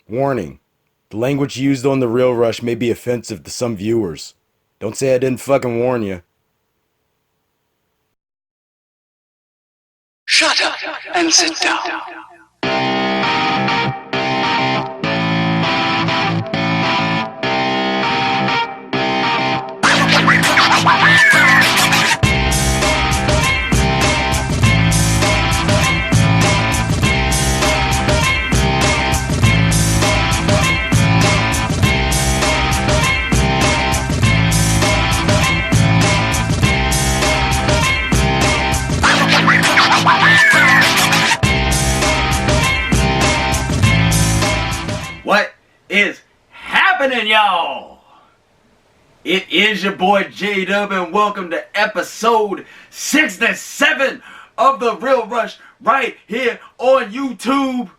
Warning. The language used on The Real Rush may be offensive to some viewers. Don't say I didn't fucking warn you. Shut up and sit down. What is happening, y'all? It is your boy J-Dub, and welcome to episode 67 of The Real Rush right here on YouTube.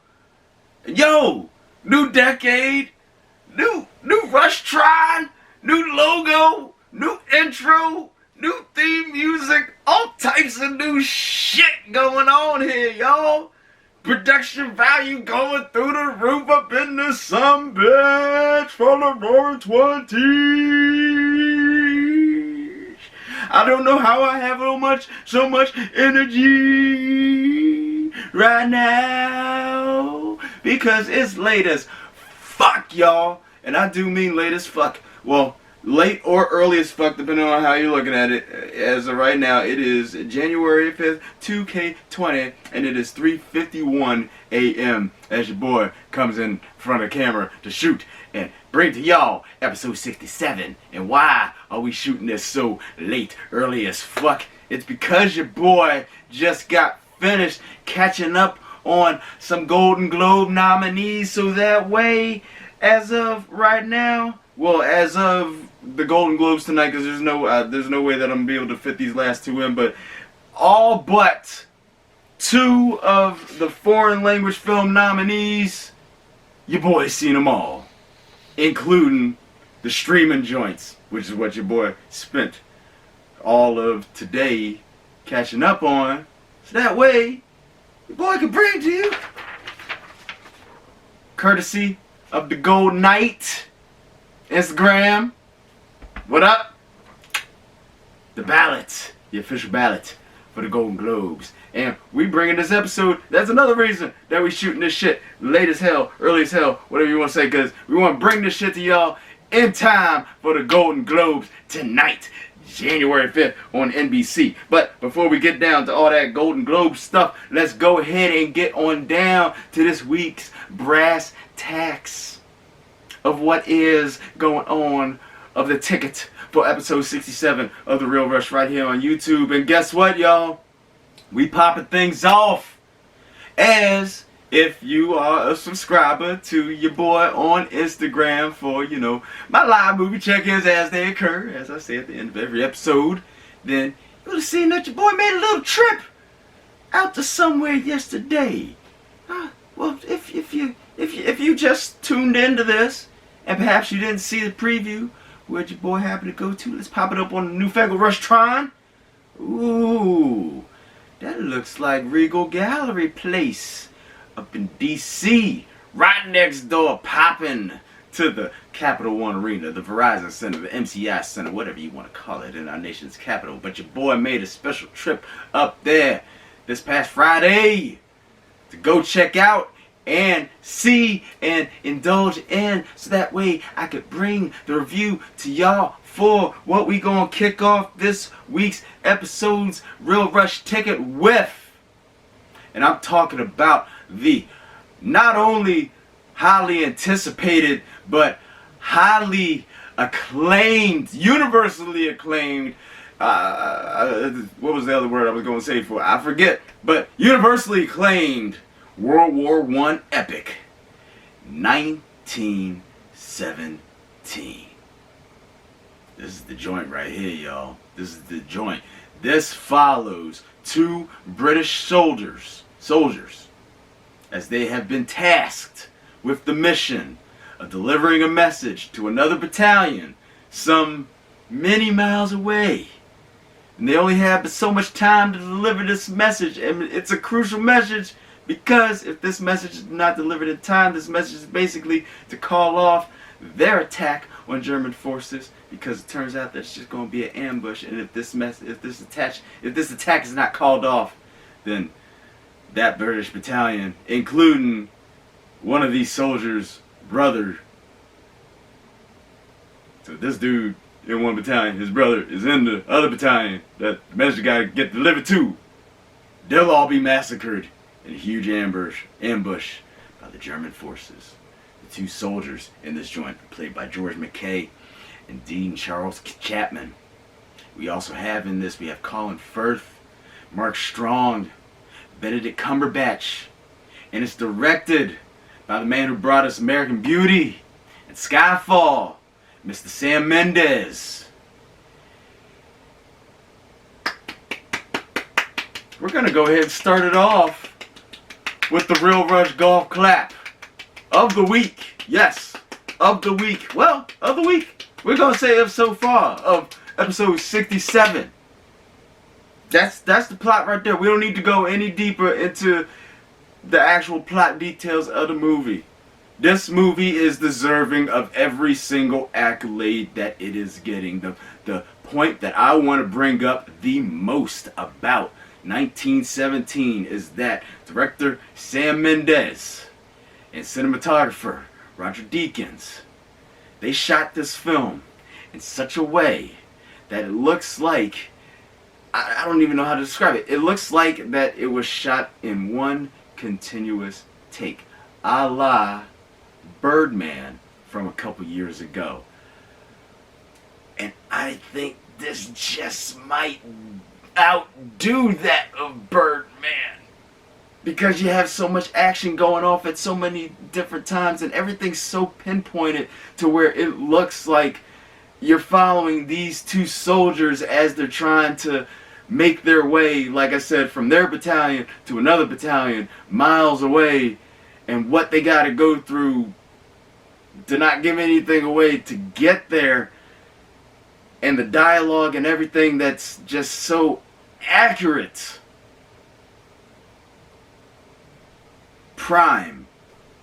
Yo, new decade, new Rush Tron, new logo, new intro, new theme music, all types of new shit going on here, y'all. Production value going through the roof up in the sumbitch for the roaring 20s. I don't know how I have so much energy right now because it's late as fuck, y'all. And I do mean late as fuck. Well, late or early as fuck, depending on how you're looking at it. As of right now, it is January 5th, 2K20, and it is 3:51 a.m. as your boy comes in front of the camera to shoot and bring to y'all episode 67. And why are we shooting this so late, early as fuck? It's because your boy just got finished catching up on some Golden Globe nominees, so that way, as of right now, well, as of the Golden Globes tonight, because there's no way that I'm gonna be able to fit these last two in, but all but two of the foreign language film nominees, your boy's seen them all, including the streaming joints, which is what your boy spent all of today catching up on, so that way your boy can bring it to you, courtesy of the Gold Knight Instagram. What up? The ballot, the official ballot for the Golden Globes. And we bringing this episode, that's another reason that we shooting this shit late as hell, early as hell, whatever you want to say, because we want to bring this shit to y'all in time for the Golden Globes tonight, January 5th on NBC. But before we get down to all that Golden Globe stuff, let's go ahead and get on down to this week's brass tacks of what is going on, of the ticket for episode 67 of The Real Rush right here on YouTube. And guess what, y'all? We popping things off as if you are a subscriber to your boy on Instagram for, my live movie check-ins as they occur, as I say at the end of every episode. Then you'll have seen that your boy made a little trip out to somewhere yesterday. Well, if you just tuned into this and perhaps you didn't see the preview, where'd your boy happen to go to? Let's pop it up on the newfangled Rush Tron. Ooh, that looks like Regal Gallery Place up in DC, right next door, popping to the Capital One Arena, the Verizon Center, the MCI Center, whatever you want to call it in our nation's capital. But your boy made a special trip up there this past Friday to go check out and see and indulge in, so that way I could bring the review to y'all for what we gonna kick off this week's episode's Real Rush ticket with. And I'm talking about the not only highly anticipated but highly acclaimed, universally acclaimed, what was the other word I was gonna say for it? I forget, but universally acclaimed World War I epic, 1917. This is the joint right here, y'all. This is the joint. This follows two British soldiers, as they have been tasked with the mission of delivering a message to another battalion some many miles away. And they only have so much time to deliver this message, and it's a crucial message Because if this message is not delivered in time, this message is basically to call off their attack on German forces, because it turns out that it's just going to be an ambush, and if this attack is not called off, then that British battalion, including one of these soldiers' brother, so this dude in one battalion, his brother is in the other battalion that the message got to get delivered to, they'll all be massacred in a huge ambush by the German forces. The two soldiers in this joint are played by George McKay and Dean Charles Chapman. We also have in this, we have Colin Firth, Mark Strong, Benedict Cumberbatch, and it's directed by the man who brought us American Beauty and Skyfall, Mr. Sam Mendes. We're gonna go ahead and start it off with the Real Rush golf clap of the week. Yes, of the week. Well, of the week. We're gonna say of so far, of episode 67. That's the plot right there. We don't need to go any deeper into the actual plot details of the movie. This movie is deserving of every single accolade that it is getting. The point that I want to bring up the most about 1917 is that director Sam Mendes and cinematographer Roger Deakins, they shot this film in such a way that it looks like, I don't even know how to describe it. It looks like that it was shot in one continuous take, a la Birdman from a couple years ago. And I think this just might outdo that of Birdman, because you have so much action going off at so many different times, and everything's so pinpointed to where it looks like you're following these two soldiers as they're trying to make their way, like I said, from their battalion to another battalion miles away, and what they got to go through to not give anything away to get there, and the dialogue and everything that's just so accurate. Prime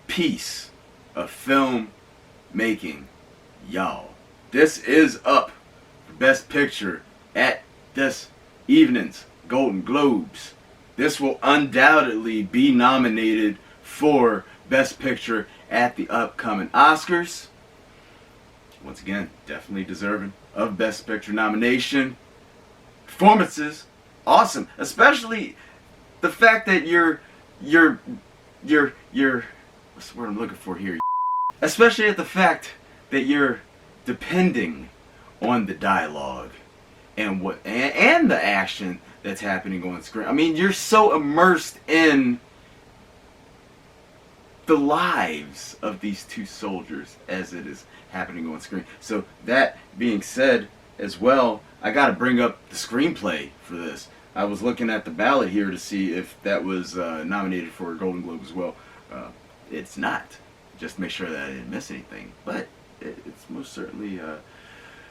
piece of film making, y'all. This is up for Best Picture at this evening's Golden Globes. This will undoubtedly be nominated for Best Picture at the upcoming Oscars. Once again, definitely deserving of Best Picture nomination. Performances, awesome. Especially the fact that you're what's the word I'm looking for here? Especially at the fact that you're depending on the dialogue and the action that's happening on screen. I mean, you're so immersed in the lives of these two soldiers as it is happening on screen. So that being said as well, I gotta bring up the screenplay for this. I was looking at the ballot here to see if that was nominated for a Golden Globe as well. It's not. Just to make sure that I didn't miss anything. But it's most certainly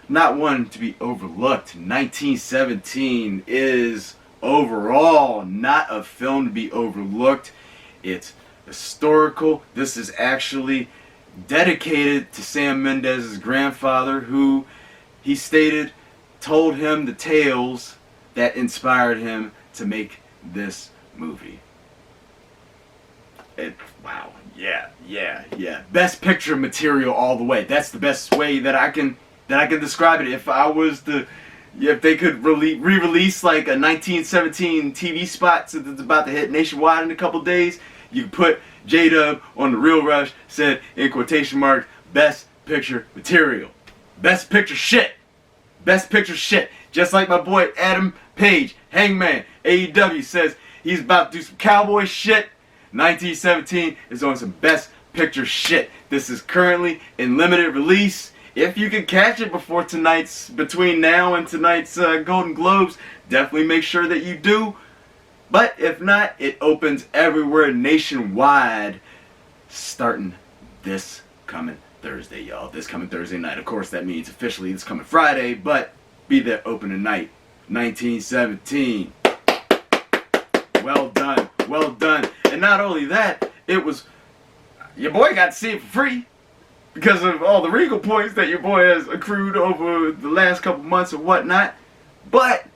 not one to be overlooked. 1917 is overall not a film to be overlooked. It's historical. This is actually dedicated to Sam Mendes' grandfather, who he stated told him the tales that inspired him to make this movie. Wow, yeah. Best Picture material all the way. That's the best way that I can describe it. If they could re-release like a 1917 TV spot that's about to hit nationwide in a couple days, you put J-Dub on the Real Rush, said in quotation marks, Best Picture material. Best Picture shit. Best Picture shit. Just like my boy Adam Page, Hangman, AEW, says he's about to do some cowboy shit. 1917 is on some Best Picture shit. This is currently in limited release. If you can catch it between now and tonight's Golden Globes, definitely make sure that you do. But if not, it opens everywhere nationwide starting this coming Thursday, y'all. This coming Thursday night. Of course, that means officially this coming Friday, but be there opening night. 1917. Well done. well done. And not only that, it was, your boy got to see it for free because of all the Regal points that your boy has accrued over the last couple months and whatnot. But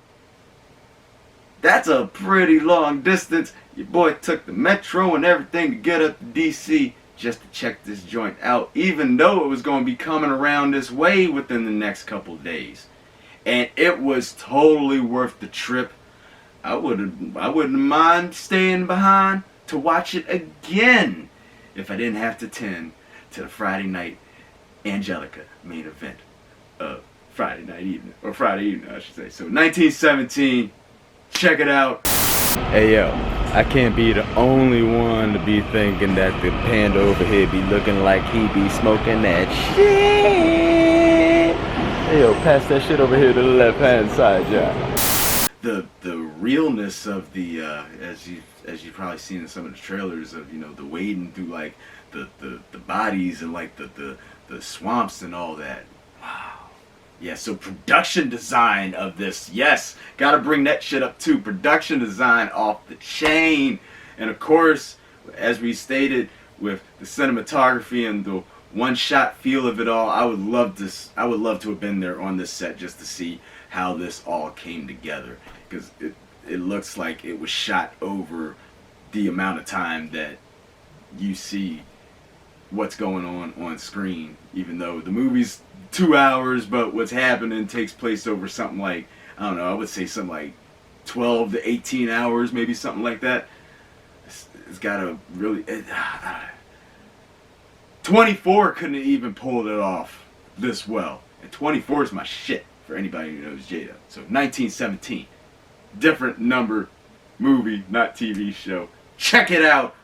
that's a pretty long distance. Your boy took the metro and everything to get up to DC just to check this joint out, even though it was going to be coming around this way within the next couple days. And it was totally worth the trip. I wouldn't mind staying behind to watch it again if I didn't have to tend to the Friday night Angelica main event of Friday evening, I should say. So 1917, check it out. Hey yo, I can't be the only one to be thinking that the panda over here be looking like he be smoking that shit. Hey yo, pass that shit over here to the left hand side, John. The realness of the as you've probably seen in some of the trailers of, you know, the wading through like the bodies and like the swamps and all that. Wow. Yeah, so production design of this, yes, gotta bring that shit up too. Production design off the chain. And of course, as we stated, with the cinematography and the one-shot feel of it all, I would love to have been there on this set just to see how this all came together. Because it looks like it was shot over the amount of time that you see what's going on screen, even though the movie's 2 hours, but what's happening takes place over something like, I don't know, I would say something like 12 to 18 hours, maybe something like that. It's got to really... 24 couldn't have even pulled it off this well. And 24 is my shit for anybody who knows Jada. So 1917. Different number movie, not TV show. Check it out.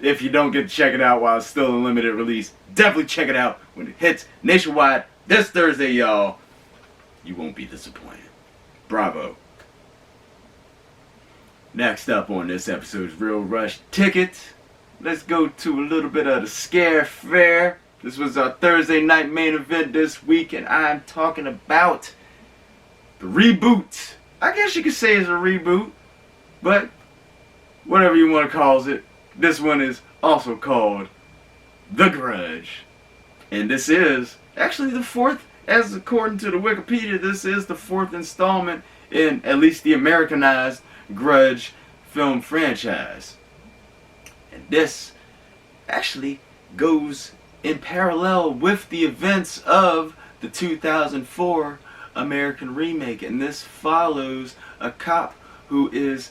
If you don't get to check it out while it's still in limited release, definitely check it out when it hits nationwide this Thursday, y'all. You won't be disappointed. Bravo. Next up on this episode's Real Rush Ticket, let's go to a little bit of the scare fair. This was our Thursday night main event this week, and I'm talking about the reboot. I guess you could say it's a reboot, but whatever you want to call it. This one is also called The Grudge. And this is actually the fourth, as according to the Wikipedia, this is the fourth installment in at least the Americanized Grudge film franchise. And this actually goes in parallel with the events of the 2004 American remake. And this follows a cop who is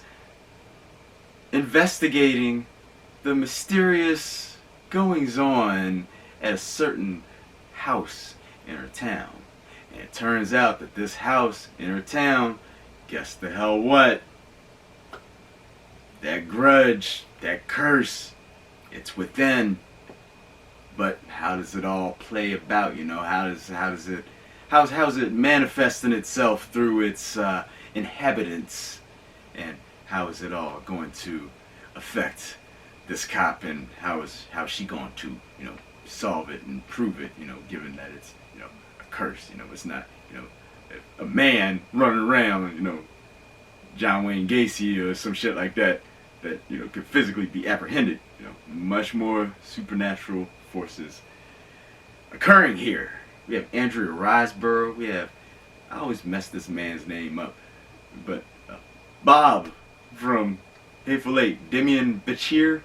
investigating the mysterious goings-on at a certain house in her town. And it turns out that this house in her town, guess the hell what? That grudge, that curse, it's within. But how does it all play about? You know, how's it manifesting itself through its inhabitants? And how is it all going to affect this cop, and how's she going to, you know, solve it and prove it, you know, given that it's, you know, a curse, you know, it's not, you know, a man running around, you know, John Wayne Gacy or some shit like that, you know, could physically be apprehended, you know, much more supernatural forces occurring here. We have Andrea Riseborough, we have, I always mess this man's name up, but Bob from Hateful Eight, Demian Bichir.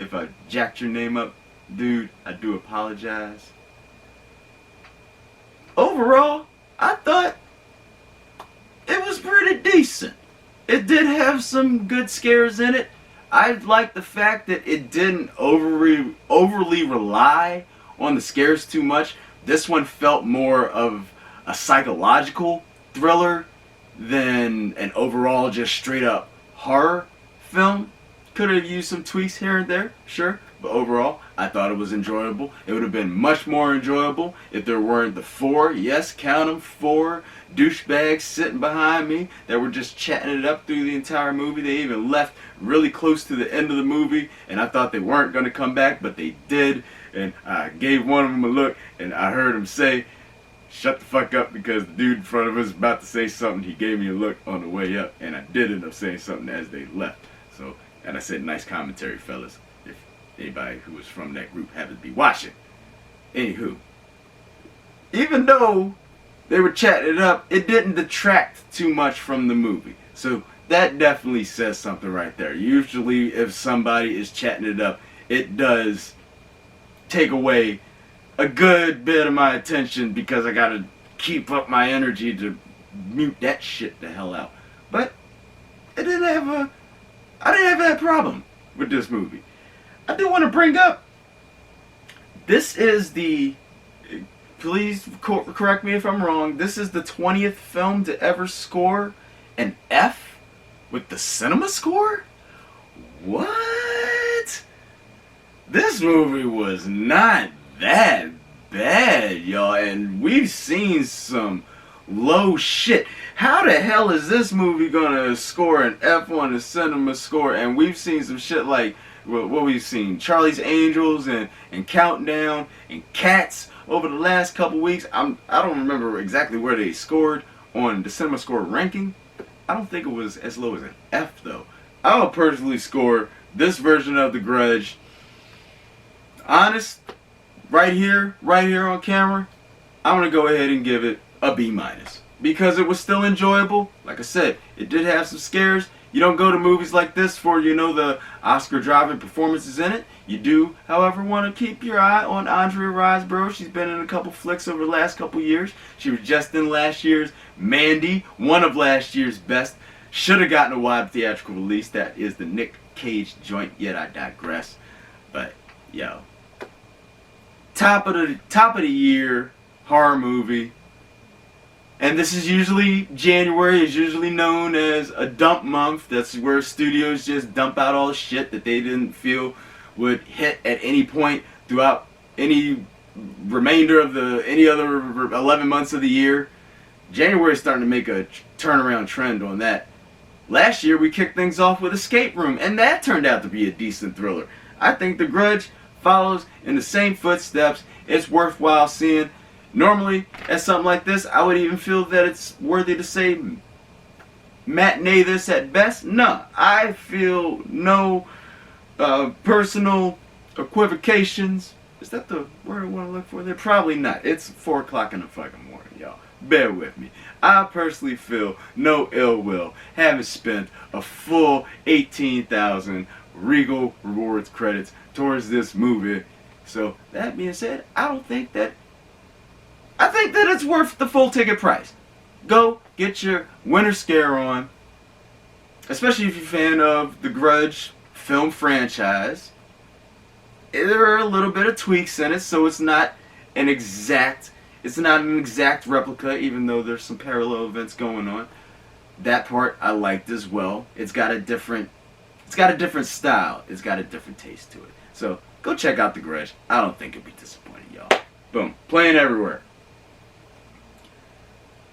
If I jacked your name up, dude, I do apologize. Overall, I thought it was pretty decent. It did have some good scares in it. I like the fact that it didn't overly rely on the scares too much. This one felt more of a psychological thriller than an overall just straight up horror film. Could have used some tweaks here and there, sure, but overall, I thought it was enjoyable. It would have been much more enjoyable if there weren't the four, yes, count them, four douchebags sitting behind me that were just chatting it up through the entire movie. They even left really close to the end of the movie, and I thought they weren't going to come back, but they did, and I gave one of them a look, and I heard him say, "Shut the fuck up," because the dude in front of us was about to say something. He gave me a look on the way up, and I did end up saying something as they left. So And I said nice commentary, fellas, if anybody who was from that group happened to be watching. Anywho, even though they were chatting it up, it didn't detract too much from the movie. So that definitely says something right there. Usually if somebody is chatting it up, it does take away a good bit of my attention because I gotta keep up my energy to mute that shit the hell out. But I didn't have that problem with this movie. I do want to bring up, this is the, please correct me if I'm wrong, this is the 20th film to ever score an F with the cinema score? What? This movie was not that bad, y'all, and we've seen some low shit. How the hell is this movie gonna score an F on the cinema score? And we've seen some shit like what we've seen, Charlie's Angels and Countdown and Cats over the last couple weeks. I don't remember exactly where they scored on the cinema score ranking. I don't think it was as low as an F though. I would personally score this version of The Grudge, honest, right here on camera, I'm gonna go ahead and give it a B minus because it was still enjoyable. Like I said, it did have some scares. You don't go to movies like this for, you know, the Oscar driving performances in it. You do, however, want to keep your eye on Andrea Riseborough. She's been in a couple flicks over the last couple years. She was just in last year's Mandy, one of last year's best. Should have gotten a wide theatrical release. That is the Nick Cage joint, yet I digress. But yo, top of the year horror movie. And this is usually, January is usually known as a dump month. That's where studios just dump out all the shit that they didn't feel would hit at any point throughout any remainder of any other 11 months of the year. January is starting to make a turnaround trend on that. Last year we kicked things off with Escape Room, and that turned out to be a decent thriller. I think The Grudge follows in the same footsteps. It's worthwhile seeing. Normally, at something like this, I would even feel that it's worthy to say matinee this at best. No, I feel no personal equivocations. Is that the word I want to look for? They're probably not. It's 4 o'clock in the fucking morning, y'all. Bear with me. I personally feel no ill will having spent a full 18,000 Regal Rewards credits towards this movie. So, that being said, I think that it's worth the full ticket price. Go get your winter scare on, especially if you're a fan of the Grudge film franchise. There are a little bit of tweaks in it, so it's not an exact replica, even though there's some parallel events going on. That part I liked as well. It's got a different style. It's got a different taste to it. So go check out The Grudge. I don't think it'll be disappointing, y'all. Boom. Playing everywhere.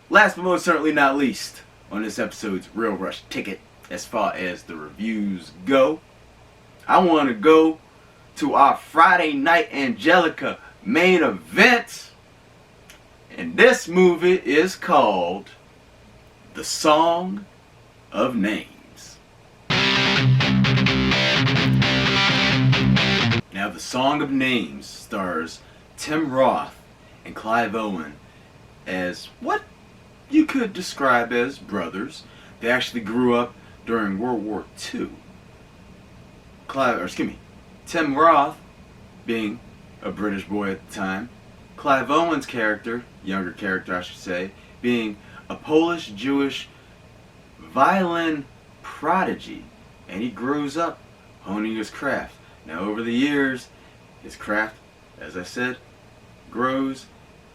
Last but most certainly not least, on this episode's Real Rush Ticket, as far as the reviews go, I want to go to our Friday Night Angelica main event. And this movie is called The Song of Names. Now, The Song of Names stars Tim Roth and Clive Owen as what you could describe as brothers. They actually grew up during World War II. Tim Roth being a British boy at the time. Clive Owen's character, younger character I should say, being a Polish-Jewish violin prodigy. And he grows up honing his craft. Now over the years, his craft, as I said, grows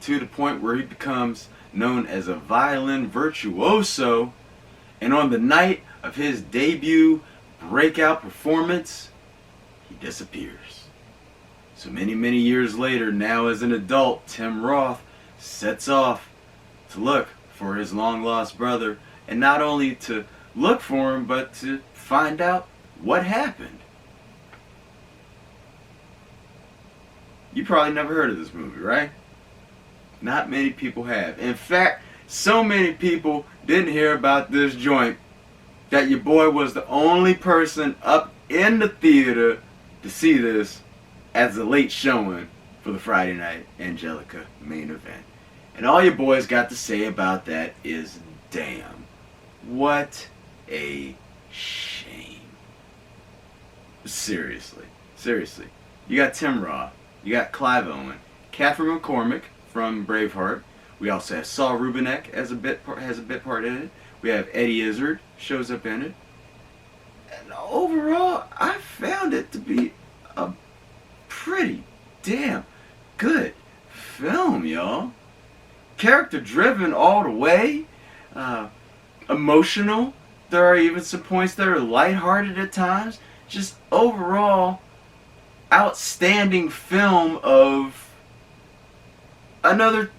to the point where he becomes known as a violin virtuoso, and on the night of his debut breakout performance, he disappears. So many years later, now as an adult, Tim Roth sets off to look for his long lost brother, and not only to look for him, but to find out what happened. You probably never heard of this movie, right? Not many people have. In fact, so many people didn't hear about this joint that your boy was the only person up in the theater to see this as a late showing for the Friday night Angelica main event. And all your boys got to say about that is, damn, what a shame. Seriously. You got Tim Roth, you got Clive Owen, Catherine McCormick from Braveheart. We also have Saul Rubinek has a bit part in it. We have Eddie Izzard shows up in it. And overall, I found it to be a pretty damn good film, y'all. Character driven all the way, emotional. There are even some points that are lighthearted at times. Just overall, outstanding film of another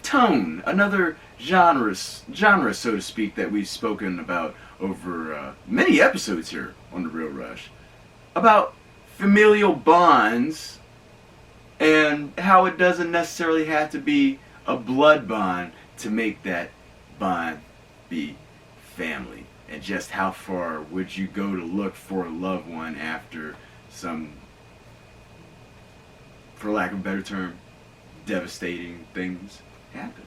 tone, another genre, so to speak, that we've spoken about over many episodes here on The Real Rush, about familial bonds and how it doesn't necessarily have to be a blood bond to make that bond be family, and just how far would you go to look for a loved one after some, for lack of a better term, devastating things happen.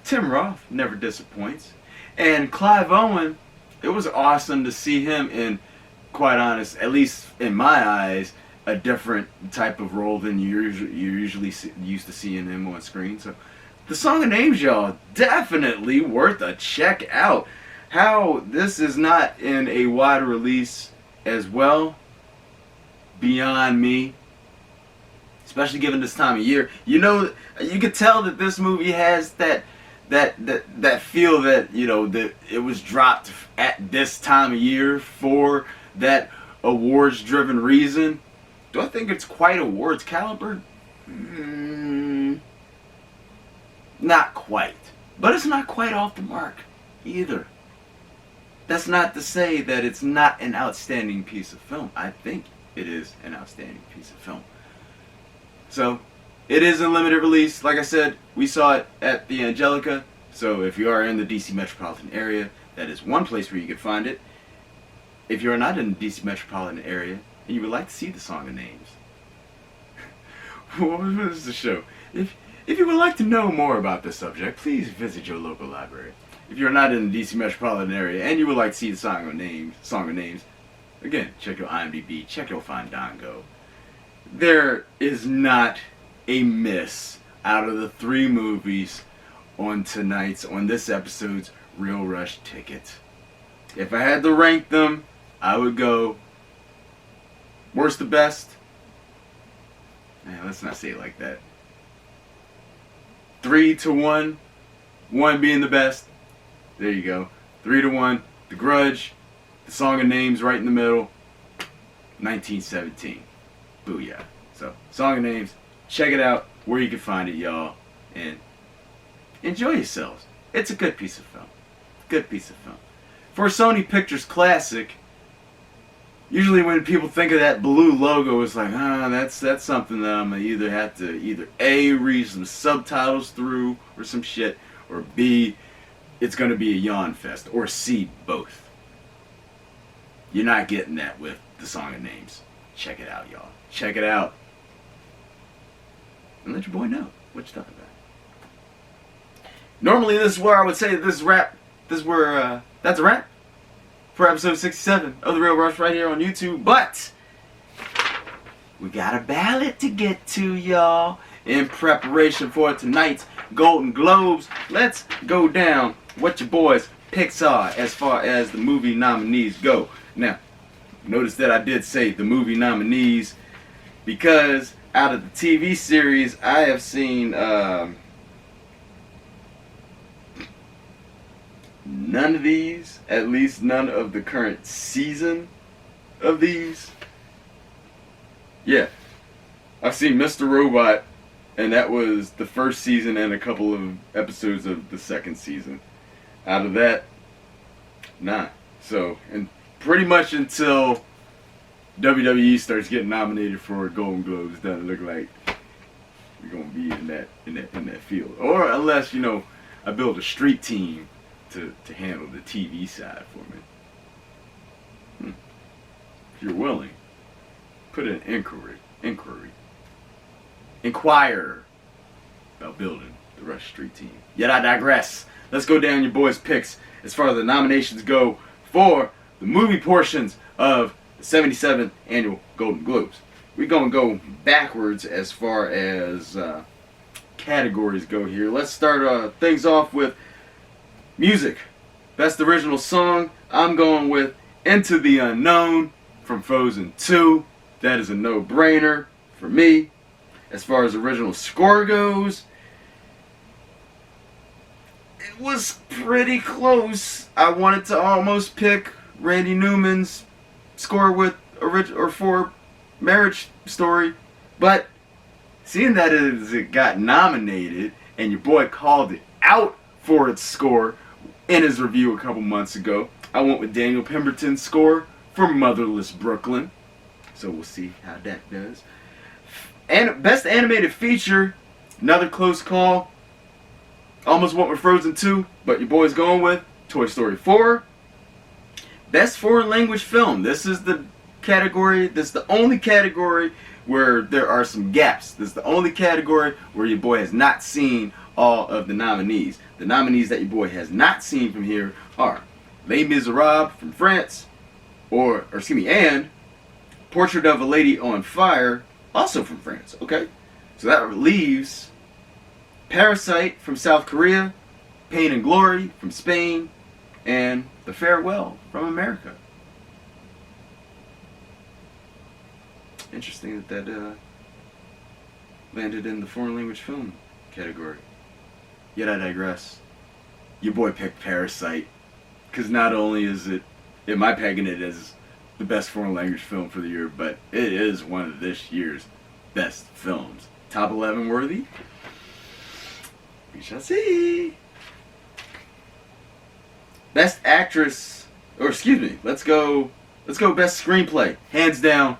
Tim Roth never disappoints. And Clive Owen, it was awesome to see him in, quite honest, at least in my eyes, a different type of role than you're usually used to seeing him on screen. So the Song of Names, y'all, definitely worth a check out. How this is not in a wide release as well, beyond me. Especially given this time of year. You know, you could tell that this movie has that feel that, you know, that it was dropped at this time of year for that awards driven reason. Do I think it's quite awards caliber? Not quite. But it's not quite off the mark either. That's not to say that it's not an outstanding piece of film. I think it is an outstanding piece of film. So, it is in limited release. Like I said, we saw it at the Angelica. So if you are in the DC metropolitan area, that is one place where you can find it. If you are not in the DC metropolitan area and you would like to see the Song of Names, what is the show? If you would like to know more about this subject, please visit your local library. If you're not in the DC metropolitan area and you would like to see the Song of Names, again, check your IMDb, check your Fandango. There is not a miss out of the 3 movies on this episode's Real Rush ticket. If I had to rank them, I would go worst to best. Man, let's not say it like that. 3 to 1, 1 being the best. There you go. 3 to 1. The Grudge, the Song of Names right in the middle. 1917. Booyah. So, Song of Names, check it out where you can find it, y'all, and enjoy yourselves. It's a good piece of film. Good piece of film. For a Sony Pictures classic, usually when people think of that blue logo, it's like, that's something that I'm going to either have to A, read some subtitles through or some shit, or B, it's going to be a yawn fest, or C, both. You're not getting that with the Song of Names. Check it out, y'all. Check it out. And let your boy know what you're talking about. Normally this is where I would say that that's a wrap for episode 67 of The Real Rush right here on YouTube. But we got a ballot to get to, y'all, in preparation for tonight's Golden Globes. Let's go down what your boys' picks are as far as the movie nominees go. Now, notice that I did say the movie nominees because out of the TV series, I have seen none of these, at least none of the current season of these. Yeah, I've seen Mr. Robot, and that was the first season and a couple of episodes of the second season. Out of that, nah. So, and pretty much until WWE starts getting nominated for Golden Globes, doesn't look like we're gonna be in that field. Or unless, you know, I build a street team to handle the TV side for me. if you're willing, put in inquire about building the Rush Street team. Yet I digress. Let's go down your boys' picks as far as the nominations go for the movie portions of the 77th Annual Golden Globes. We're going to go backwards as far as categories go here. Let's start things off with music. Best Original Song, I'm going with Into the Unknown from Frozen 2. That is a no-brainer for me. As far as original score goes, it was pretty close. I wanted to almost pick Randy Newman's score with for Marriage Story, but seeing that it got nominated and your boy called it out for its score in his review a couple months ago, I went with Daniel Pemberton's score for Motherless Brooklyn. So we'll see how that does. And Best Animated Feature, another close call. Almost went with Frozen 2, but your boy's going with Toy Story 4. Best Foreign Language Film. This is the category, this is the only category where there are some gaps. This is the only category where your boy has not seen all of the nominees. The nominees that your boy has not seen from here are Les Miserables from France, and Portrait of a Lady on Fire, also from France, okay? So that leaves Parasite from South Korea, Pain and Glory from Spain, and The Farewell from America. Interesting that landed in the foreign language film category. Yet I digress. Your boy picked Parasite, because not only am I pegging it as the best foreign language film for the year, but it is one of this year's best films. Top 11 worthy? We shall see. Best Actress, let's go Best Screenplay. Hands down,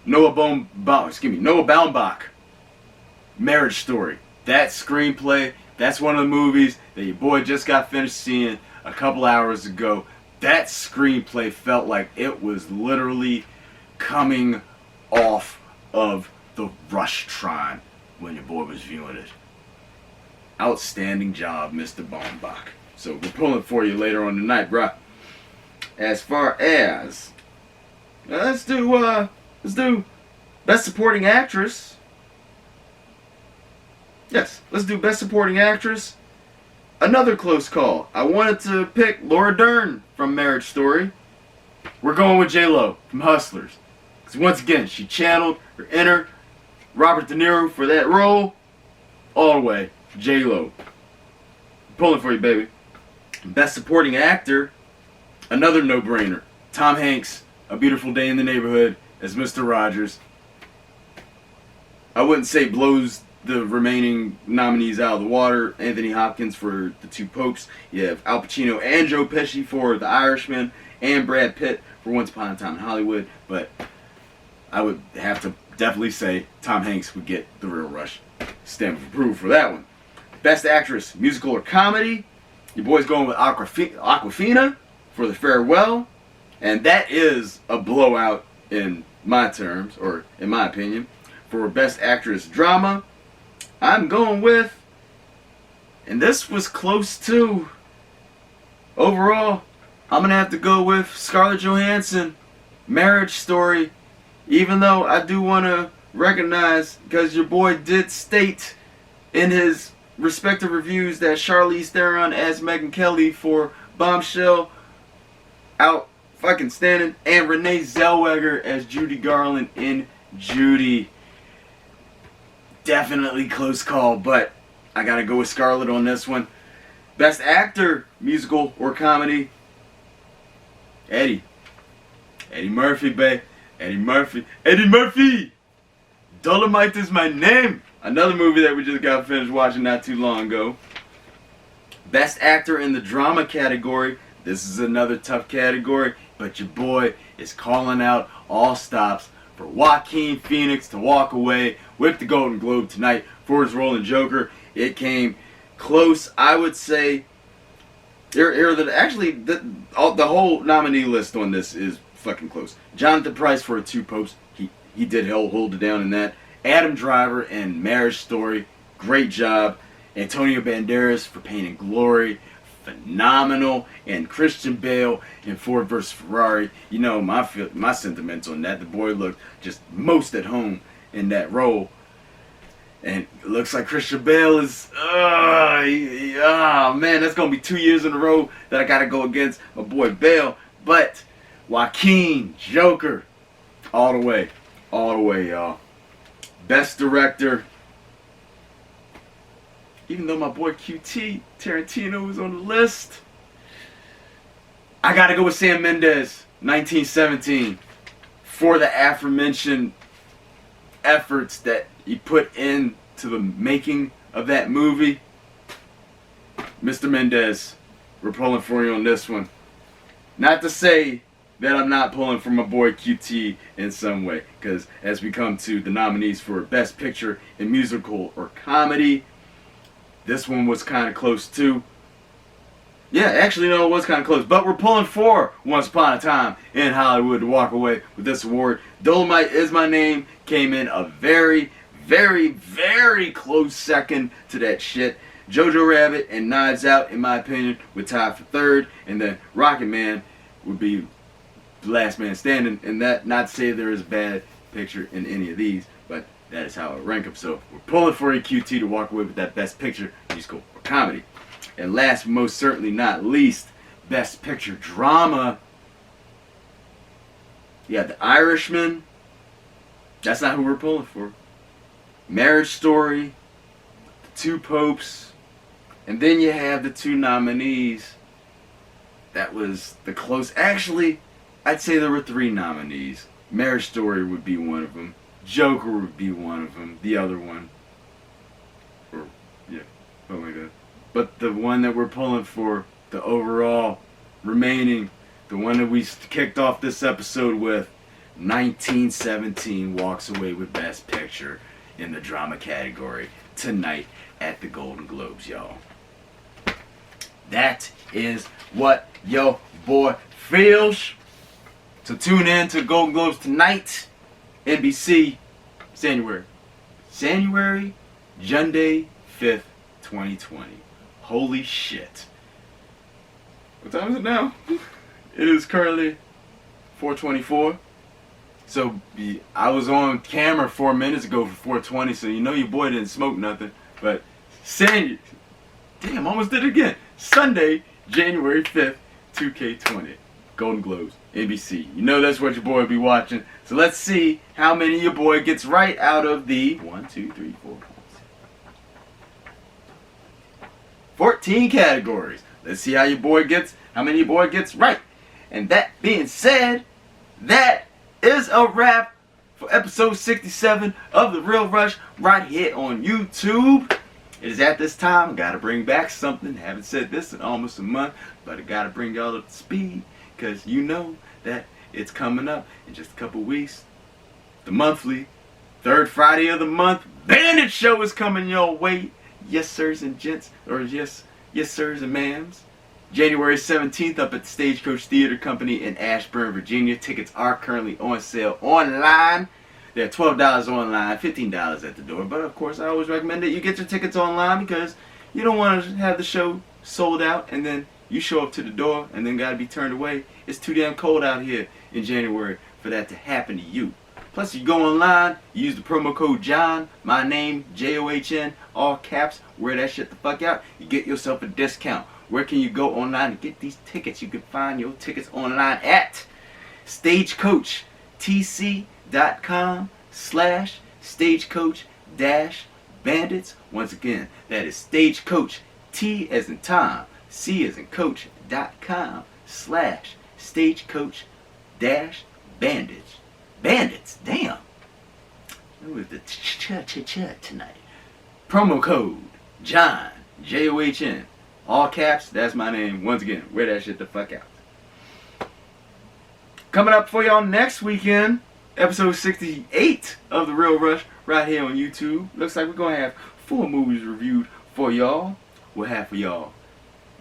Noah Baumbach, Marriage Story. That screenplay, that's one of the movies that your boy just got finished seeing a couple hours ago. That screenplay felt like it was literally coming off of the Rushtron when your boy was viewing it. Outstanding job, Mr. Baumbach. So we're pulling for you later on tonight, bruh. As far as let's do Best Supporting Actress. Yes, let's do Best Supporting Actress. Another close call. I wanted to pick Laura Dern from Marriage Story. We're going with J-Lo from Hustlers. Because once again, she channeled her inner Robert De Niro for that role. All the way. J-Lo. Pulling for you, baby. Best Supporting Actor. Another no-brainer. Tom Hanks, A Beautiful Day in the Neighborhood as Mr. Rogers. I wouldn't say blows the remaining nominees out of the water. Anthony Hopkins for The Two Popes. You have Al Pacino and Joe Pesci for The Irishman, and Brad Pitt for Once Upon a Time in Hollywood. But I would have to definitely say Tom Hanks would get the Real Rush stamp of approval for that one. Best Actress, Musical or Comedy. Your boy's going with Awkwafina for The Farewell. And that is a blowout in my terms, or in my opinion. For Best Actress Drama, I'm going with, and this was close too, overall, I'm going to have to go with Scarlett Johansson, Marriage Story, even though I do want to recognize, because your boy did state in his respective reviews that Charlize Theron as Megyn Kelly for Bombshell, out fucking standing, and Renee Zellweger as Judy Garland in Judy. Definitely close call, but I gotta go with Scarlett on this one. Best Actor, Musical or Comedy. Eddie Murphy, babe. Eddie Murphy! Dolomite is my name! Another movie that we just got finished watching not too long ago. Best Actor in the Drama category. This is another tough category, but your boy is calling out all stops for Joaquin Phoenix to walk away with the Golden Globe tonight for his role in Joker. It came close, I would say. The whole nominee list on this is fucking close. Jonathan Pryce for Two Popes. He did hold it down in that. Adam Driver in Marriage Story. Great job. Antonio Banderas for Pain and Glory. Phenomenal. And Christian Bale in Ford vs. Ferrari. You know my sentiments on that. The boy looked just most at home in that role. And it looks like Christian Bale is, man, that's going to be 2 years in a row that I got to go against my boy Bale. But Joaquin, Joker, all the way, y'all. Best director. Even though my boy QT, Tarantino, was on the list, I got to go with Sam Mendes, 1917, for the aforementioned efforts that he put into the making of that movie. Mr. Mendes, we're pulling for you on this one. Not to say that I'm not pulling for my boy QT in some way, because as we come to the nominees for Best Picture in Musical or Comedy, this one was kind of close too. Yeah, actually, no, it was kind of close. But we're pulling for Once Upon a Time in Hollywood to walk away with this award. Dolomite Is My Name came in a very, very, very close second to that shit. Jojo Rabbit and Knives Out, in my opinion, would tie for third. And then Rocket Man would be the last man standing. And that, not to say there is a bad picture in any of these, but that is how I rank them. So we're pulling for EQT to walk away with that Best Picture, Musical or Comedy. And last but most certainly not least, Best Picture Drama. You have The Irishman. That's not who we're pulling for. Marriage Story. The Two Popes. And then you have the two nominees. That was the close. Actually, I'd say there were three nominees. Marriage Story would be one of them. Joker would be one of them. The other one. Or, yeah, something like that. But the one that we're pulling for, the overall remaining, the one that we kicked off this episode with, 1917 walks away with Best Picture in the drama category tonight at the Golden Globes, y'all. That is what yo boy feels. So tune in to Golden Globes tonight, NBC, January Junday 5th, 2020. Holy shit. What time is it now? It is currently 4:24. So I was on camera 4 minutes ago for 4:20, so you know your boy didn't smoke nothing. But damn, almost did it again. Sunday, January 5th, 2K20. Golden Globes, NBC. You know that's what your boy will be watching. So let's see how many your boy gets right out of the 14 categories. Let's see how many your boy gets right. And that being said, that is a wrap for episode 67 of The Real Rush right here on YouTube. It is at this time, I gotta bring back something. Haven't said this in almost a month, but I gotta bring y'all up to speed, because you know that it's coming up in just a couple weeks. The monthly, third Friday of the month, Bandit Show is coming your way. Yes, sirs and gents, or yes, sirs and ma'ams. January 17th up at the Stagecoach Theater Company in Ashburn, Virginia. Tickets are currently on sale online. They're $12 online, $15 at the door. But of course, I always recommend that you get your tickets online, because you don't want to have the show sold out and then you show up to the door and then got to be turned away. It's too damn cold out here in January for that to happen to you. Plus, you go online, you use the promo code JOHN, my name, JOHN, all caps, wear that shit the fuck out, you get yourself a discount. Where can you go online to get these tickets? You can find your tickets online at stagecoach.com/stagecoach-bandits. Once again, that is Stagecoach, T as in Tom, C as in coach.com/stagecoach-bandits. Bandits, damn. It was the ch-ch-ch tonight. Promo code John, JOHN. All caps, that's my name. Once again, wear that shit the fuck out. Coming up for y'all next weekend, episode 68 of The Real Rush, right here on YouTube. Looks like we're going to have 4 movies reviewed for y'all. We'll have for y'all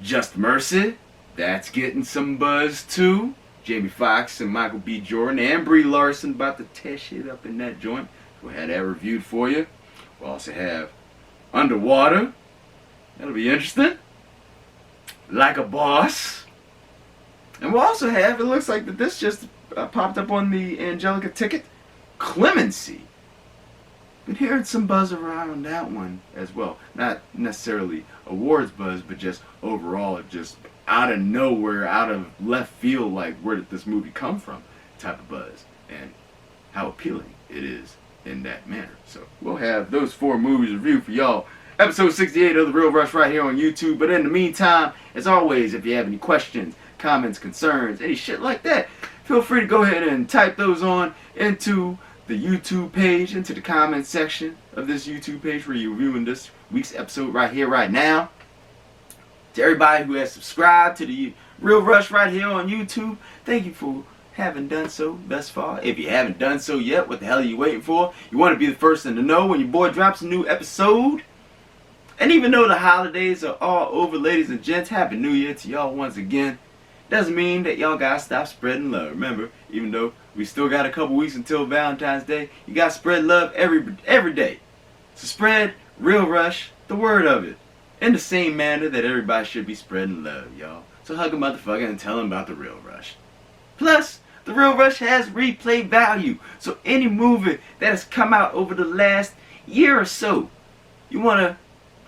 Just Mercy. That's getting some buzz too. Jamie Foxx and Michael B. Jordan and Brie Larson about to tear shit up in that joint. We'll have that reviewed for you. We'll also have Underwater. That'll be interesting. Like a Boss. And we'll also have, it looks like that this just popped up on the Angelica ticket, Clemency. Been hearing some buzz around that one as well. Not necessarily awards buzz, but just overall, just out of nowhere, out of left field, like where did this movie come from type of buzz. And how appealing it is in that manner. So we'll have those 4 movies reviewed for y'all. Episode 68 of The Real Rush right here on YouTube. But in the meantime, as always, if you have any questions, comments, concerns, any shit like that, feel free to go ahead and type those on into the YouTube page, into the comment section of this YouTube page where you're viewing this week's episode right here, right now. To everybody who has subscribed to the Real Rush right here on YouTube, thank you for having done so thus far. If you haven't done so yet, what the hell are you waiting for? You want to be the first one to know when your boy drops a new episode? And even though the holidays are all over, ladies and gents, Happy New Year to y'all once again. Doesn't mean that y'all gotta stop spreading love. Remember, even though we still got a couple weeks until Valentine's Day, you gotta spread love every day. So spread Real Rush, the word of it, in the same manner that everybody should be spreading love, y'all. So hug a motherfucker and tell them about the Real Rush. Plus, the Real Rush has replay value. So any movie that has come out over the last year or so, you wanna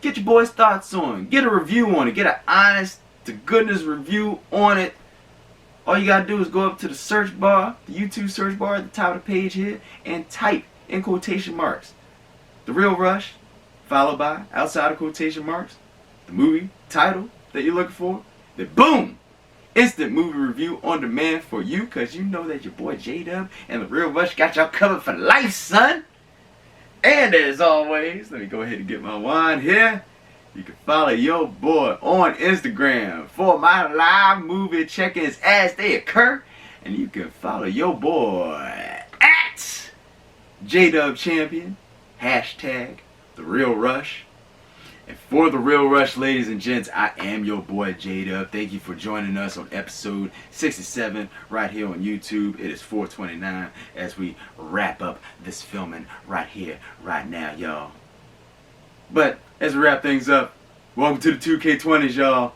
get your boy's thoughts on, get a review on it, get an honest to goodness review on it. All you gotta do is go up to the search bar, the YouTube search bar at the top of the page here, and type in quotation marks The Real Rush, followed by, outside of quotation marks, the movie title that you're looking for. Then boom! Instant movie review on demand for you, cause you know that your boy J-Dub and The Real Rush got y'all covered for life, son. And as always, let me go ahead and get my wine here. You can follow your boy on Instagram for my live movie check-ins as they occur. And you can follow your boy at JDubChampion, hashtag The Real Rush. And for The Real Rush, ladies and gents, I am your boy J-Dub. Thank you for joining us on episode 67 right here on YouTube. It is 4:29 as we wrap up this filming right here, right now, y'all. But as we wrap things up, welcome to the 2K20s, y'all.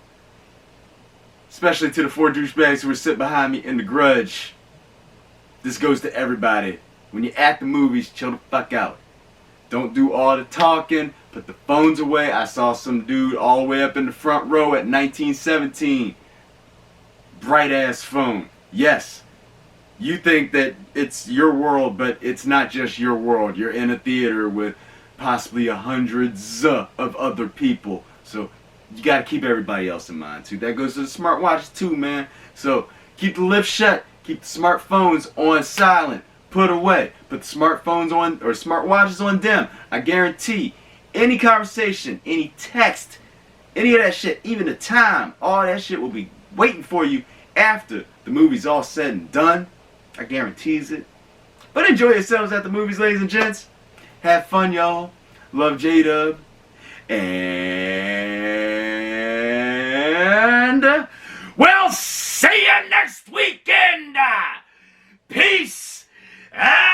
Especially to the 4 douchebags who are sitting behind me in the Grudge. This goes to everybody. When you're at the movies, chill the fuck out. Don't do all the talking. Put the phones away. I saw some dude all the way up in the front row at 1917. Bright ass phone. Yes. You think that it's your world, but it's not just your world. You're in a theater with possibly hundreds of other people. So you gotta keep everybody else in mind too. That goes to the smartwatches too, man. So keep the lips shut. Keep the smartphones on silent. Put away. Put the smartphones on, or smartwatches on dim. I guarantee any conversation, any text, any of that shit, even the time, all that shit will be waiting for you after the movie's all said and done. I guarantees it. But enjoy yourselves at the movies, ladies and gents. Have fun, y'all. Love J-Dub. And we'll see you next weekend. Peace out.